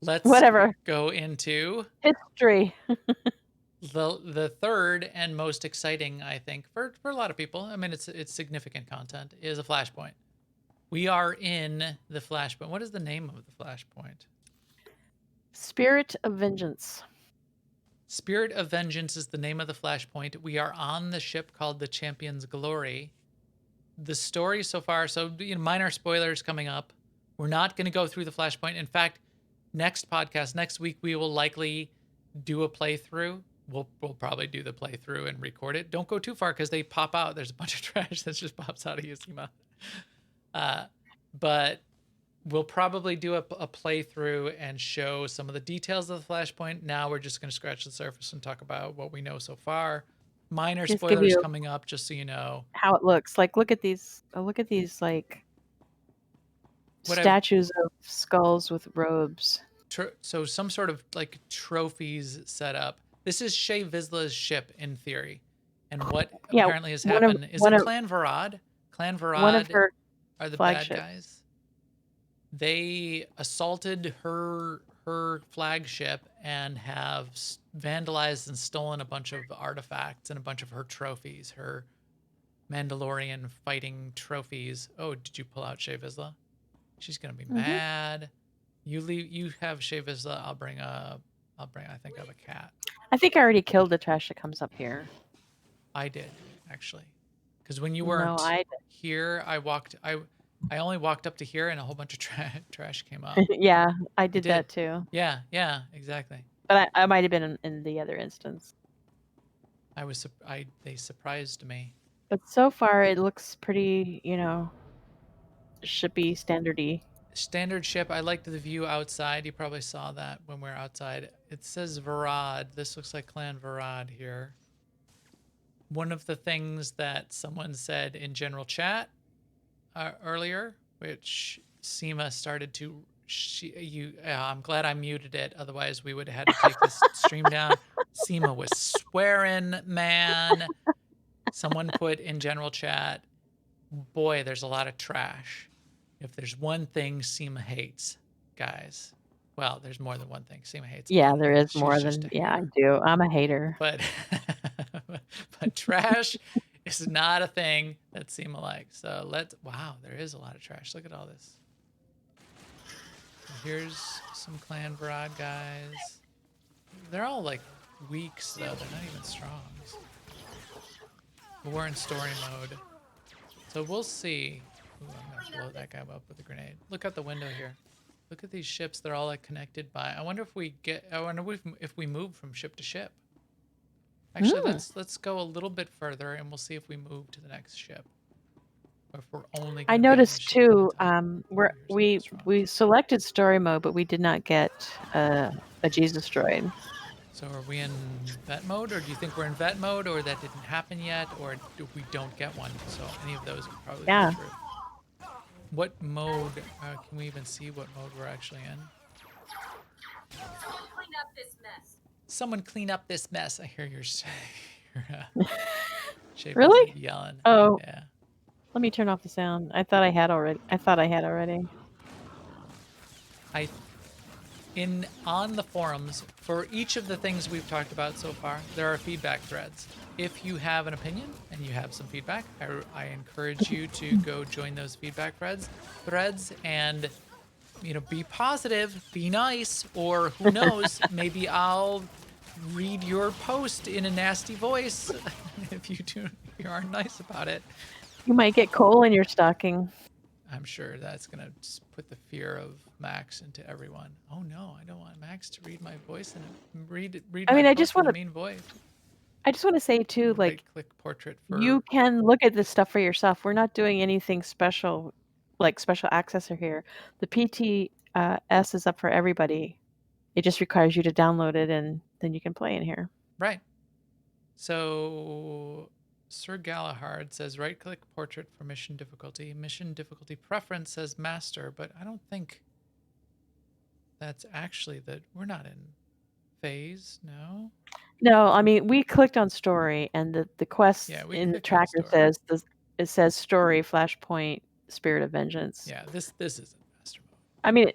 Let's Whatever. go into History. the third and most exciting, I think, for a lot of people. I mean, it's significant content. Is a flashpoint. We are in the flashpoint. What is the name of the flashpoint? Spirit of Vengeance. Spirit of Vengeance is the name of the flashpoint. We are on the ship called the Champion's Glory. The story so far, so minor spoilers coming up. We're not going to go through the flashpoint. In fact, next week, we will likely do a playthrough. We'll probably do the playthrough and record it. Don't go too far because they pop out. There's a bunch of trash that just pops out of Yusima. But we'll probably do a playthrough and show some of the details of the flashpoint. Now we're just going to scratch the surface and talk about what we know so far. Minor Just spoilers coming up, just so you know how it looks. Like, look at these like statues of skulls with robes. So some sort of like trophies set up. This is Shea Vizsla's ship in theory, and what apparently has happened is it Clan Varad. Clan Varad are the bad guys. They assaulted her flagship and have vandalized and stolen a bunch of artifacts and a bunch of her trophies, her Mandalorian fighting trophies. Oh, did you pull out Shea Vizsla? She's gonna be mad. You have Shea Vizsla. I'll bring I think I have a cat. I think I already killed the trash that comes up here. I did, actually. Because when you weren't here, I only walked up to here and a whole bunch of trash came up. Yeah, I did that too. Yeah, exactly. But I might have been in the other instance. They surprised me. But so far it looks pretty, should be standardy. Standard ship. I liked the view outside. You probably saw that when we were outside. It says Varad. This looks like Clan Varad here. One of the things that someone said in general chat earlier, which Seema started to. I'm glad I muted it. Otherwise, we would have had to take this stream down. Seema was swearing, man. Someone put in general chat, boy, there's a lot of trash. If there's one thing Seema hates, guys, well, there's more than one thing Seema hates. Yeah, there is more than, I do. I'm a hater. But trash is not a thing that Seema likes. So wow, there is a lot of trash. Look at all this. So here's some Clan Varad guys. They're all like weaks though. They're not even strong. But we're in story mode. So we'll see. Ooh, I'm gonna blow that guy up with a grenade. Look out the window here. Look at these ships. They're all like connected by. I wonder if we move from ship to ship. Actually, let's go a little bit further and we'll see if we move to the next ship. Or if we're only I going to be on noticed missions all the too. time. We selected story mode, but we did not get a Jesus droid. So are we in vet mode, or do you think we're in vet mode, or that didn't happen yet, or we don't get one? So any of those could probably Yeah. be true. What mode? Can we even see what mode we're actually in? Someone clean up this mess. Someone clean up this mess. I hear your Shape Really? yelling. Oh, Yeah. let me turn off the sound. I thought I had already. On the forums, for each of the things we've talked about so far, there are feedback threads. If you have an opinion and you have some feedback, I encourage you to go join those feedback threads and, be positive, be nice, or who knows, maybe I'll read your post in a nasty voice if you aren't nice about it. You might get coal in your stocking. I'm sure that's gonna just put the fear of Max into everyone. Oh no, I don't want Max to read my voice and read I mean, my I post just with want a to. mean voice. I just want to say too, like Right-click portrait for. you can look at this stuff for yourself. We're not doing anything special, like special accessor here. The PTS is up for everybody. It just requires you to download it, and then you can play in here. Right. So Sir Galahard says right-click portrait for mission difficulty. Mission difficulty preference says master, but I don't think that's actually that. We're not in phase, no. No, I mean we clicked on story, and the quest We in the clicked on tracker story. it says story flashpoint spirit of vengeance. Yeah, this isn't master mode. I mean,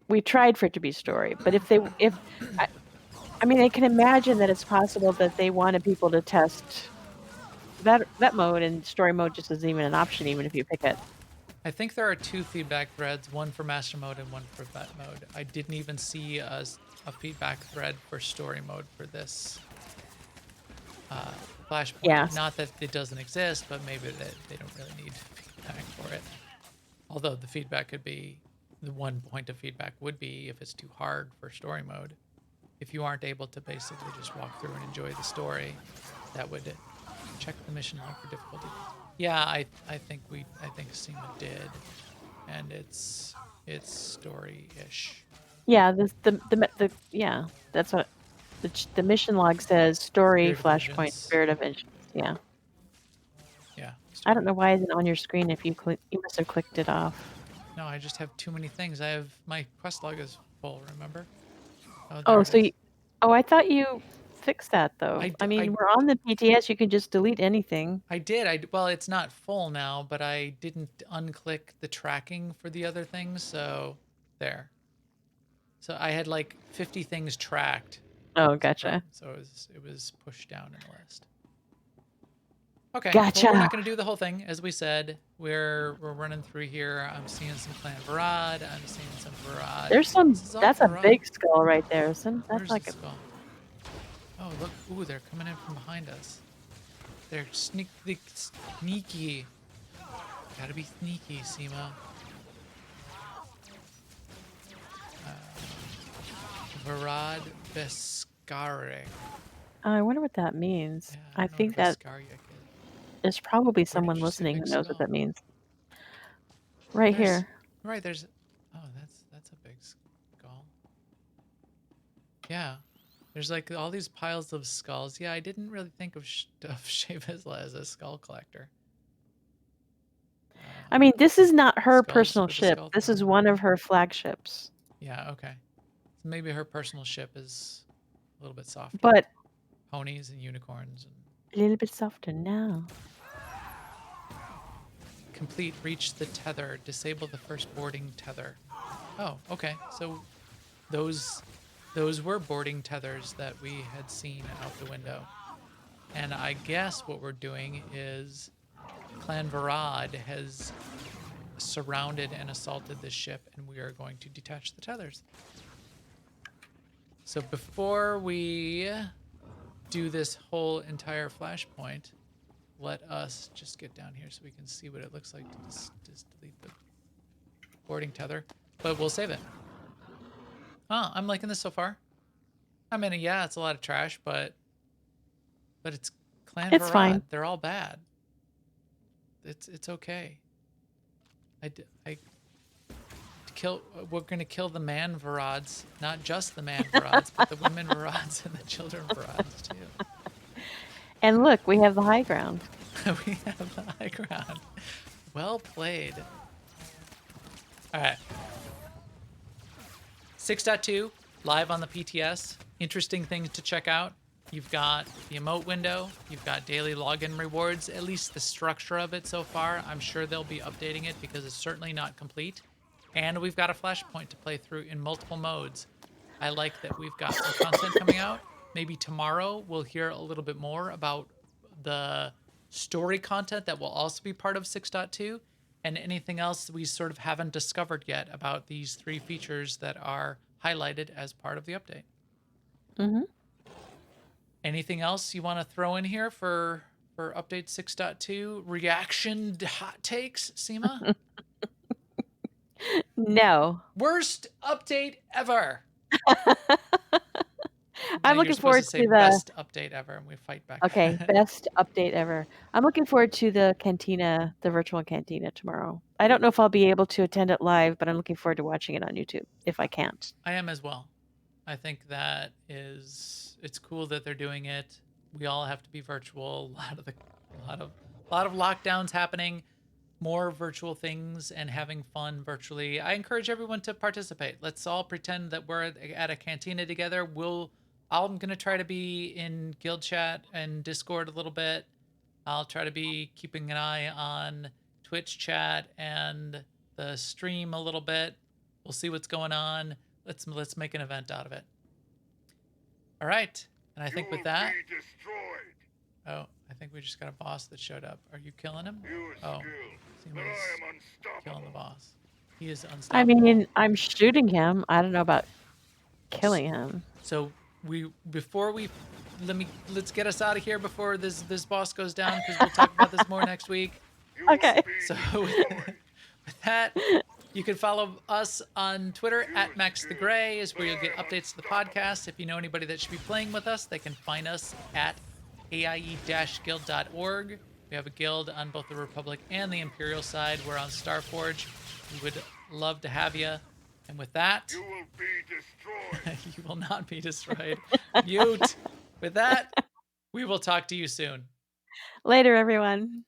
we tried for it to be story, but I mean, I can imagine that it's possible that they wanted people to test that mode, and story mode just isn't even an option, even if you pick it. I think there are two feedback threads, one for master mode and one for vet mode. I didn't even see a feedback thread for story mode for this flashpoint. Yeah. Not that it doesn't exist, but maybe they don't really need feedback for it. Although the feedback could be, the one point of feedback would be if it's too hard for story mode. If you aren't able to basically just walk through and enjoy the story, that would check the mission log for difficulty. Yeah, I think SEMA did, and it's story-ish. Yeah, yeah, that's what the mission log says. Story flashpoint spirit of vengeance. Yeah. Yeah. I don't know why it isn't on your screen. If you must have clicked it off. No, I just have too many things. My quest log is full. Remember? Oh, so I thought you fixed that though. I mean, we're on the PTS. You can just delete anything. I did. Well, it's not full now, but I didn't unclick the tracking for the other things, so there. So I had like 50 things tracked. Oh, gotcha. So it was pushed down in the list. Okay. Gotcha. Well, we're not going to do the whole thing, as we said. We're running through here. I'm seeing some Clan Varad. I'm seeing some Varad. There's some. That's a big skull right there. That's Where's like the skull? Oh, look. Ooh, they're coming in from behind us. They're sneaky. Gotta be sneaky, SEMA. Varad Beskaric. I wonder what that means. Yeah, I think that there's probably someone listening who knows what that means. Right here. Right, there's. Oh, that's a big skull. Yeah. There's like all these piles of skulls. Yeah, I didn't really think of Shavezla as a skull collector. I mean, this is not her personal ship. This is one of her flagships. Yeah, okay. So maybe her personal ship is a little bit softer. But ponies and unicorns. A little bit softer now. Complete. Reach the tether. Disable the first boarding tether. Oh, okay. So those were boarding tethers that we had seen out the window. And I guess what we're doing is Clan Varad has surrounded and assaulted this ship, and we are going to detach the tethers. So before we do this whole entire flashpoint, let us just get down here so we can see what it looks like to just delete the boarding tether. But we'll save it. I'm liking this so far. I mean, yeah, it's a lot of trash, but it's Clan Varad. Fine. They're all bad. It's okay. I kill. We're gonna kill the man Varods, not just the man Varods, but the women Varods and the children Varods too. And look, we have the high ground. We have the high ground. Well played. All right. 6.2 live on the PTS. Interesting things to check out. You've got the emote window. You've got daily login rewards, at least the structure of it so far. I'm sure they'll be updating it because it's certainly not complete. And we've got a flashpoint to play through in multiple modes. I like that we've got some content coming out. Maybe tomorrow we'll hear a little bit more about the story content that will also be part of 6.2 and anything else we sort of haven't discovered yet about these 3 features that are highlighted as part of the update. Mm-hmm. Anything else you want to throw in here for update 6.2 reaction hot takes, Seema? No. Worst update ever. I'm looking forward to say the best update ever, and we fight back. Okay, best update ever. I'm looking forward to the Cantina, the virtual Cantina tomorrow. I don't know if I'll be able to attend it live, but I'm looking forward to watching it on YouTube if I can't. I am as well. I think that it's cool that they're doing it. We all have to be virtual. A lot of lockdowns happening, more virtual things and having fun virtually. I encourage everyone to participate. Let's all pretend that we're at a cantina together. I'm going to try to be in guild chat and Discord a little bit. I'll try to be keeping an eye on Twitch chat and the stream a little bit. We'll see what's going on. Let's make an event out of it. All right. And I think with that, oh, I think we just got a boss that showed up. Are you killing him? Oh, Seema's killing the boss. He is unstoppable. I mean, I'm shooting him. I don't know about killing him. So let's get us out of here before this boss goes down, because we'll talk about this more next week. Okay. So with that, you can follow us on Twitter at MaxTheGray, is where you'll get updates to the podcast. If you know anybody that should be playing with us, they can find us at aie-guild.org. We have a guild on both the Republic and the Imperial side. We're on Starforge. We would love to have you. And with that, You will be destroyed. you will not be destroyed. Mute. With that, we will talk to you soon. Later, everyone.